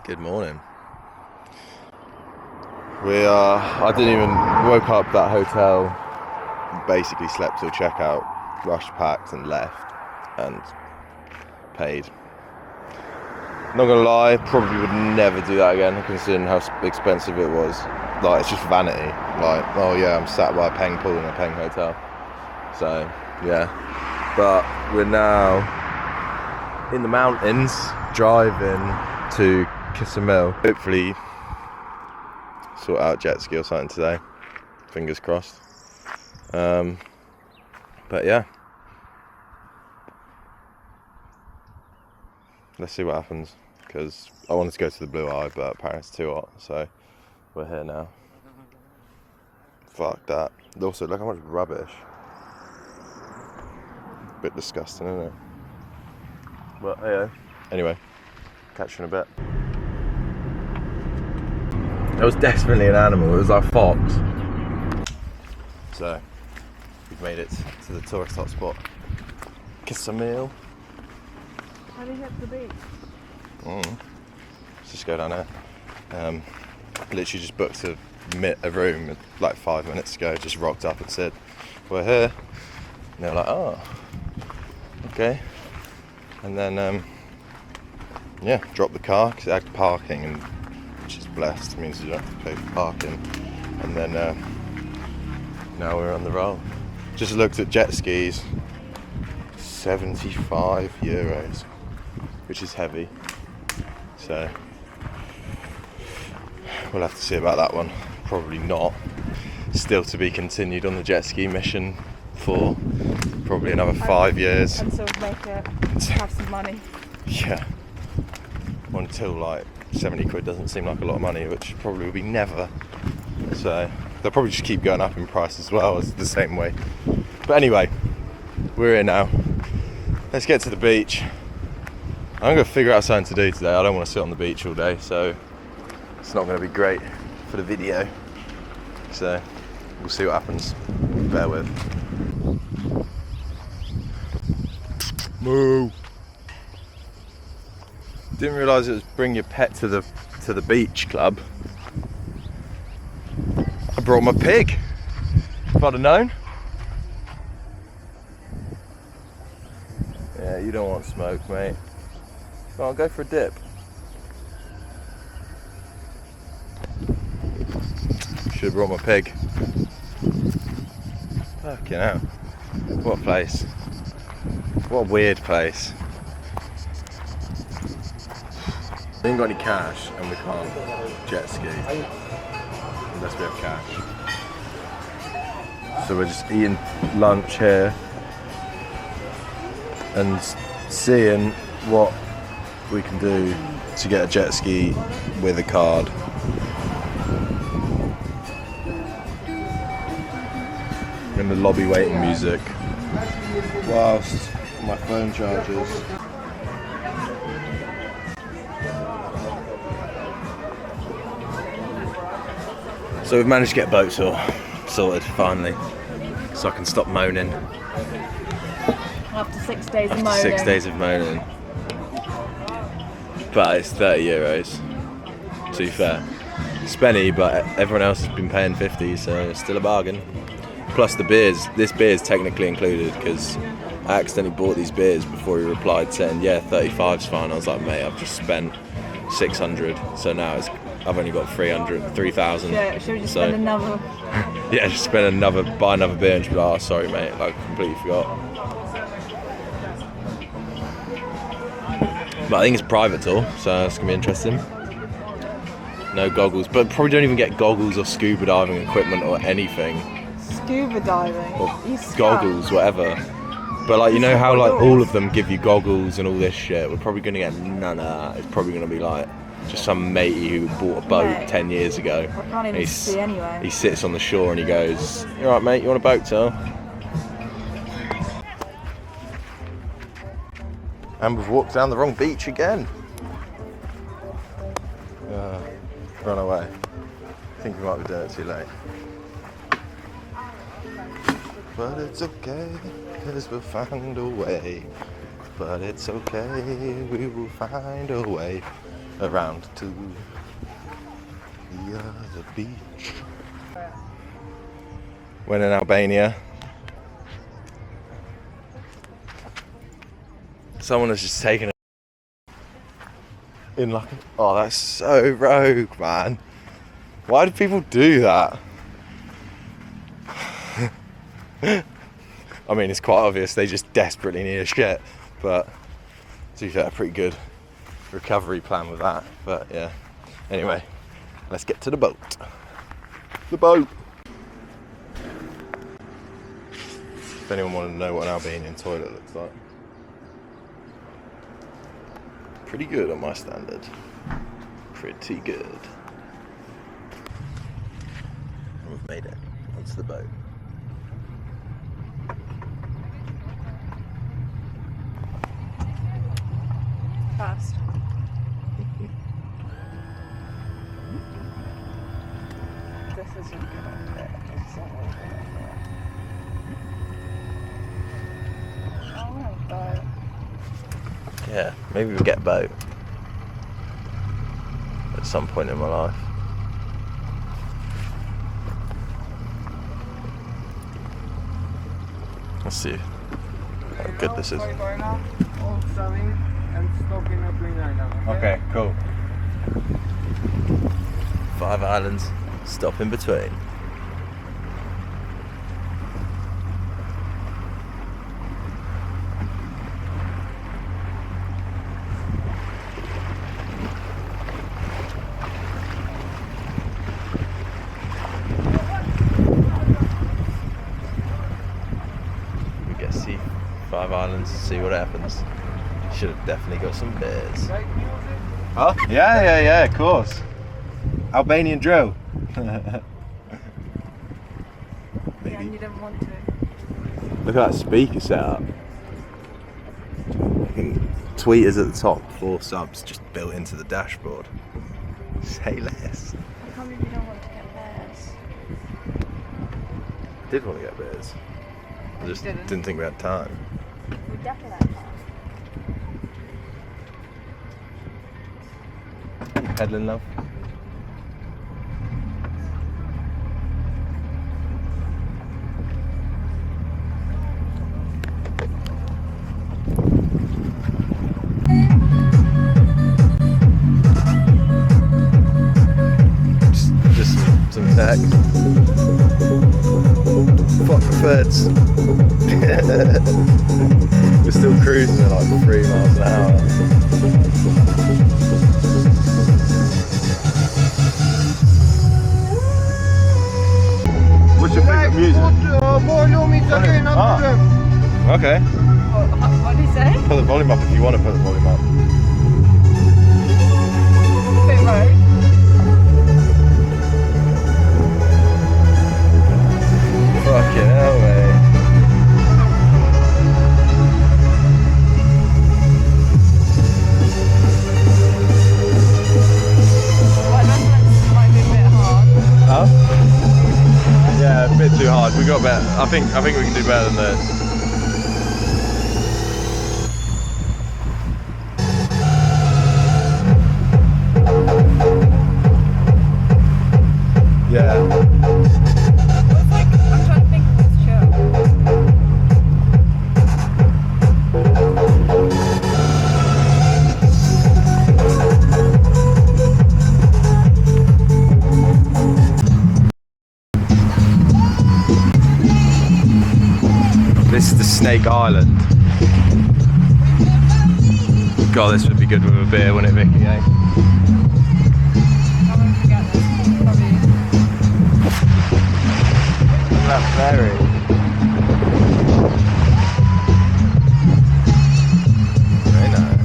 Good morning. I didn't even woke up that hotel, basically slept till checkout, rushed, packed and left and paid. Not gonna lie, probably would never do that again considering how expensive it was. Like, it's just vanity. Like, oh yeah, I'm sat by a Peng pool in a Peng hotel. So, yeah. But we're now in the mountains, driving to Kissimmee. Hopefully sort out jet ski or something today. Fingers crossed. But yeah. Let's see what happens. Because I wanted to go to the Blue Eye, but apparently it's too hot. So we're here now. Fuck that. Also, look how much rubbish. Bit disgusting, isn't it? But yeah. Anyway, catch you in a bit. It was definitely an animal. It was like a fox. So we've made it to the tourist hotspot, Kissimmee. How do you get to the beach? Let's just go down there. Literally just booked a room like 5 minutes ago. Just rocked up and said, "We're here." And they were like, "Oh, okay." And then yeah, dropped the car because it had parking, and which is blessed, means you don't have to pay for parking. And then now we're on the roll. Just looked at jet skis, €75, which is heavy. So we'll have to see about that one. Probably not. Still to be continued on the jet ski mission for probably another 5 years. Until we make it, have some money. Yeah. Until like 70 quid doesn't seem like a lot of money, which probably will be never. So they'll probably just keep going up in price as well, as the same way. But anyway, we're here now. Let's get to the beach. I'm going to figure out something to do today. I don't want to sit on the beach all day, so it's not going to be great for the video. So we'll see what happens. Bear with. Moo! Didn't realise it was bring your pet to the beach club. I brought my pig. If I'd have known. Yeah, you don't want smoke, mate. Well, I'll go for a dip. Should have brought my pig. Fucking hell. What a place. What a weird place. We ain't got any cash and we can't jet ski unless we have cash. So we're just eating lunch here and seeing what we can do to get a jet ski with a card. In the lobby waiting music whilst my phone charges. So we've managed to get a boat tour sorted finally, so I can stop moaning. After 6 days of moaning. After 6 days of moaning. But it's €30, to be fair. It's spenny, but everyone else has been paying 50, so it's still a bargain. Plus the beers. This beer is technically included because I accidentally bought these beers before he replied saying, yeah, 35's fine. I was like, mate, I've just spent 600, so now I've only got 3,000. Yeah, should we just spend another? Yeah, just buy another beer and just be like, oh, sorry, mate, like, completely forgot. But I think it's a private tour, so it's gonna be interesting. No goggles, but probably don't even get goggles or scuba diving equipment or anything. Scuba diving? Or goggles, whatever. But like, you know how like all of them give you goggles and all this shit? We're probably gonna get none of that. It's probably gonna be like just some matey who bought a boat 10 years ago. I can't even see anyway. He sits on the shore and he goes, "You alright, mate, you want a boat tour?" And we've walked down the wrong beach again. Run away. I think we might be doing it too late. But it's okay, cause we'll find a way. But it's okay, we will find a way. around to the other beach. When in Albania, someone has just taken it in like, oh, that's so rogue, man. Why do people do that? I mean, it's quite obvious they just desperately need a shit, but to be fair, pretty good recovery plan with that. But yeah, anyway, let's get to the boat. The boat! If anyone wanted to know what an Albanian toilet looks like. Pretty good on my standard. Pretty good. And we've made it onto the boat. Fast. This isn't good. Oh, boat. Yeah, maybe we'll get a boat at some point in my life. Let's see how good this is. Okay, cool. 5 islands, stop in between. We get to see 5 islands, see what happens. Should have definitely got some beers. Oh, yeah, of course. Albanian drill. Yeah, you don't want to. Look at that speaker setup. Tweeters at the top, 4 subs just built into the dashboard. Say less. I can't believe you don't want to get bears. I did want to get beers. I just didn't think we had time. We definitely have time. Peddling love. Just some tech. Fuck the feds. We're still cruising at like 3 miles an hour. What's your favourite music? Okay. What did he say? Put the volume up if you want to put the volume up. Bit rogue. Fucking hell, mate. Well, that might be a bit hard. Huh? Yeah, a bit too hard. We got better. I think we can do better than this. Yeah. It's like, I'm trying to think of this show. This is the Snake Island. God, this would be good with a beer, wouldn't it, Vicky? Eh? I won't forget this. Probably. That ferry. Very nice.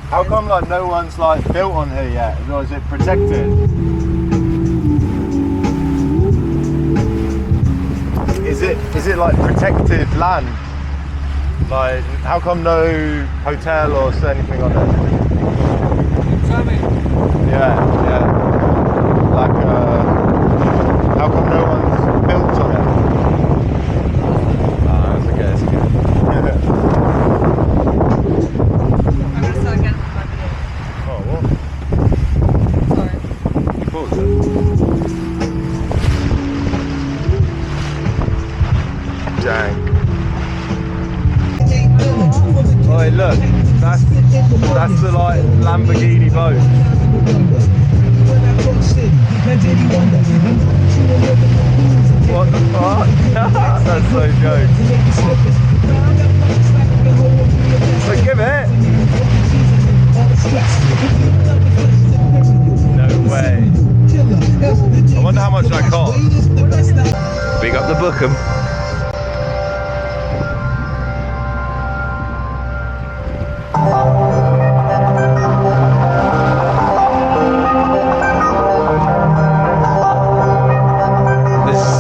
How come like no one's like built on here yet? Or is it protected? it like protected land? Like, how come no hotel or anything on it? Yeah. Like, how come no one's built on it? That's okay. I'm gonna start again with my video. Oh, what? Sorry. You paused it? Dang. Oh, look, that's the like Lamborghini boat. What the fuck? That's so joke. So give it. No way. I wonder how much that cost. Big up the Bookham.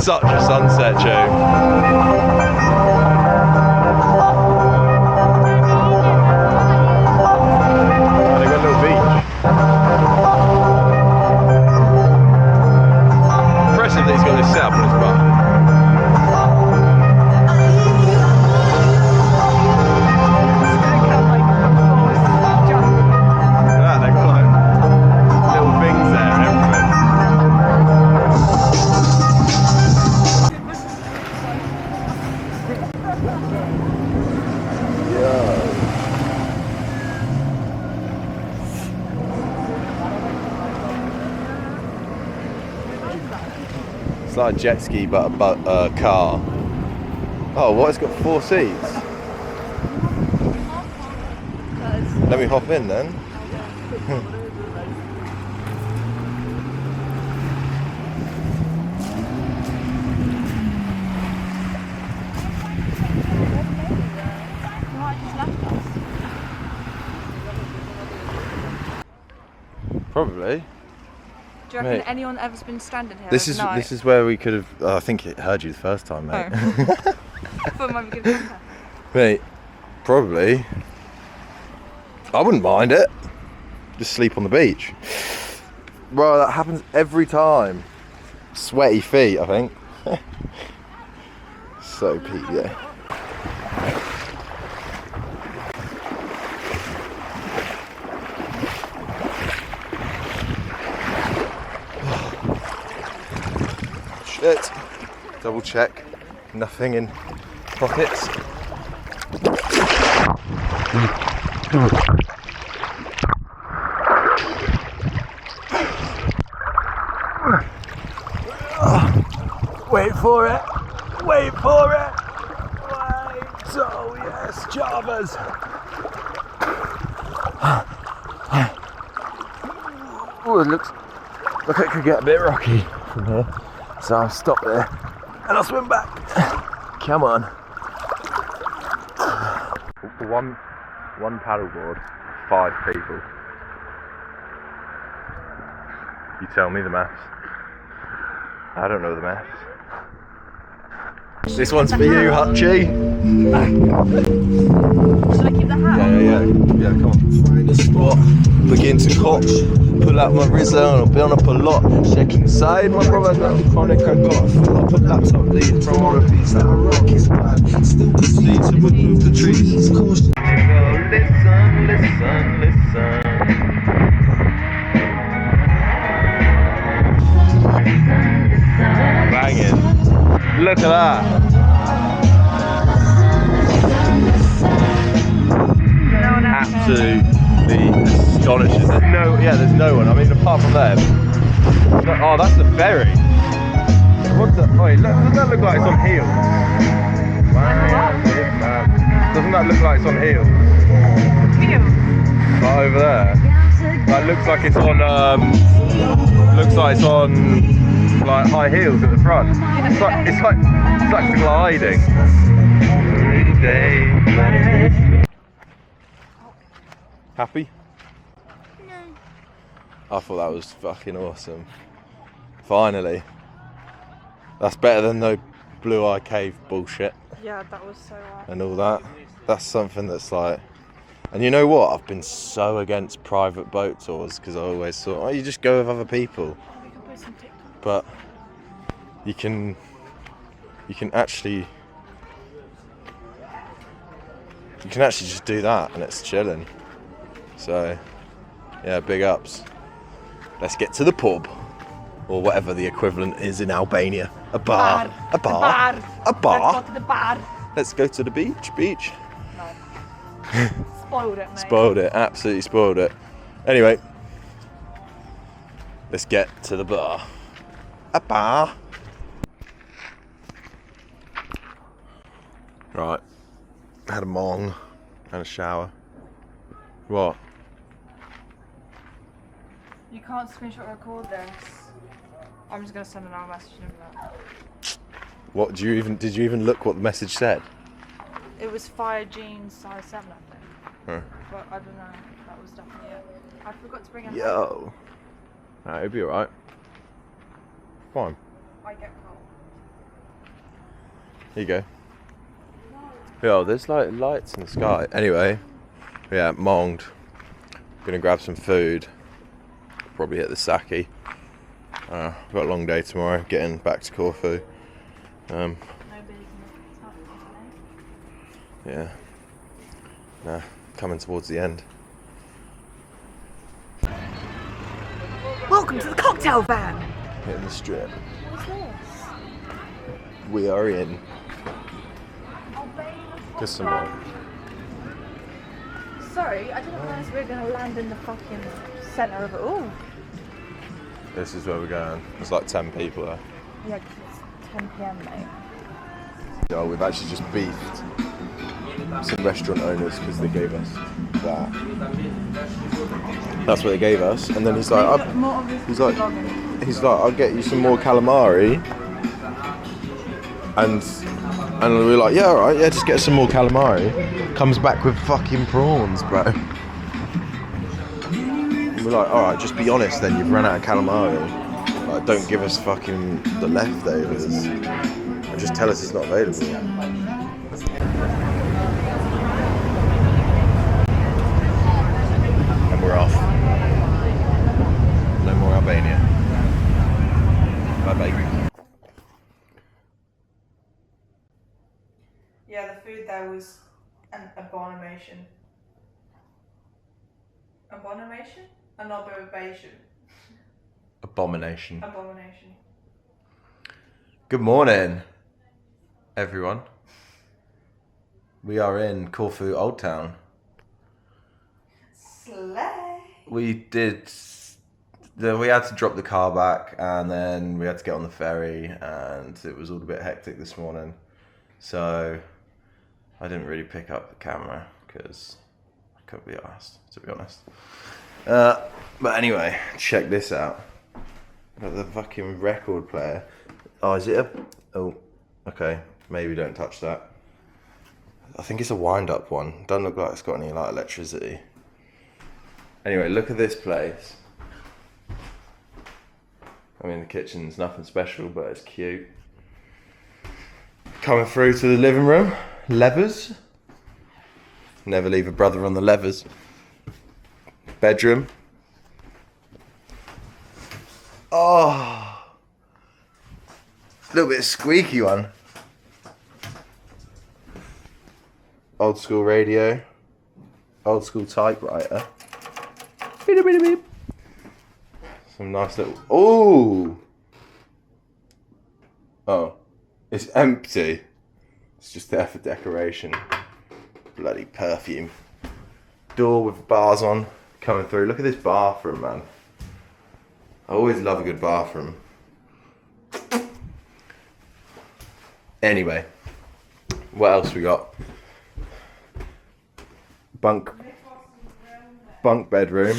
Such a sunset, Joe. Oh, they got a little beach. Impressive that he's got this set up on his butt. Yeah, they've got like little things there and everything. It's like a jet ski but a car. Oh, what? It's got 4 seats. Let me hop in then. Probably. Do you reckon Mate. anyone ever's been standing here? This is where we could have. I think it heard you the first time, mate. I thought it might be good contact. Mate, probably. I wouldn't mind it. Just sleep on the beach. Bro, that happens every time. Sweaty feet, I think. So peak, yeah. Shit. Double check. Nothing in pockets. Wait for it. Wait for it. Wait. Oh yes, Javas. Oh, it looks like it could get a bit rocky from here. So I'll stop there and I'll swim back. Come on. One paddleboard, 5 people. You tell me the maths. I don't know the maths. This one's for you, Hutchie. Should I keep the hat on? Yeah, come on. Find a spot, begin to cock. Pull out my Rizzo and I'll build up a lot. Check inside, my brother got the chronic. I got full up a laptop lead from all of these that I rock his vibe. Still need to remove the trees. Listen. Banging. Look at that. Absolutely astonishing. There's no one. I mean, apart from them. Oh, that's the ferry. What the? Wait, doesn't that look like it's on heels? Doesn't that look like it's on heels? Right over there. That looks like it's on. Looks like it's on like high heels at the front. It's like gliding. Happy? No. I thought that was fucking awesome. Finally. That's better than the Blue Eye Cave bullshit Yeah, that was so hard. and all that. That's something that's like... And you know what? I've been so against private boat tours because I always thought, oh, you just go with other people. We could put some TikTok. But you can actually just do that and it's chilling. So yeah, big ups. Let's get to the pub, or whatever the equivalent is in Albania. A bar. A bar. A bar. Let's go to the bar. Let's go to the beach. No. Spoiled it, mate. Spoiled it. Absolutely spoiled it. Anyway, let's get to the bar. A bar. Right. Had a mong. Had a shower. What? You can't screenshot record this. I'm just gonna send another message in that. What did you even look what the message said? It was fire jeans size 7, I think. Huh. But I don't know. That was definitely it. I forgot to bring a Yo. Nah, it'll be alright. Fine. I get cold. Here you go. Yo, there's like lights in the sky. Anyway, yeah, monged. Gonna grab some food. Probably hit the sake. Got a long day tomorrow, getting back to Corfu. Nobody can touch it, Yeah. Nah, coming towards the end. Welcome to the cocktail van! Hitting the strip. What's this? We are in. Get some more. Sorry, I didn't realise we were going to land in the fucking centre of it all. This is where we're going. There's like 10 people there. Yeah, 'cause it's 10 PM, mate. Oh, we've actually just beefed some restaurant owners because they gave us that. That's what they gave us, and then he's like, I'll get you some more calamari, and we were like, yeah, all right, yeah, just get us some more calamari. Comes back with fucking prawns, bro. And we're like, all right, just be honest, then you've run out of calamari. Like, don't give us fucking the leftovers. And just tell us it's not available. And we're off. No more Albania. Bye bye. Yeah, the food there was an abomination. Abomination? An abomination. Abomination. Abomination. Good morning, everyone. We are in Corfu Old Town. Slay! We had to drop the car back, and then we had to get on the ferry, and it was all a bit hectic this morning. So I didn't really pick up the camera because I couldn't be asked, to be honest. But anyway, check this out. Got the fucking record player. Oh, is it a... Oh, okay. Maybe don't touch that. I think it's a wind-up one. Doesn't look like it's got any like electricity. Anyway, look at this place. I mean, the kitchen's nothing special, but it's cute. Coming through to the living room. Levers. Never leave a brother on the levers. Bedroom. Oh. A little bit squeaky one. Old school radio. Old school typewriter. Beep, beep, beep. Some nice little... Ooh! Oh. It's empty. It's just there for decoration. Bloody perfume. Door with bars on. Coming through. Look at this bathroom, man. I always love a good bathroom. Anyway. What else we got? Bunk bedroom.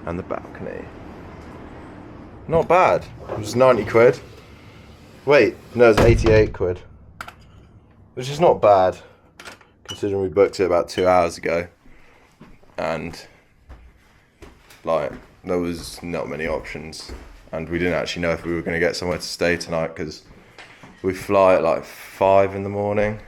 And the balcony. Not bad. It was 90 quid. Wait, no, it's 88 quid. Which is not bad, considering we booked it about 2 hours ago. And, like, there was not many options, and we didn't actually know if we were going to get somewhere to stay tonight because we fly at like 5 in the morning.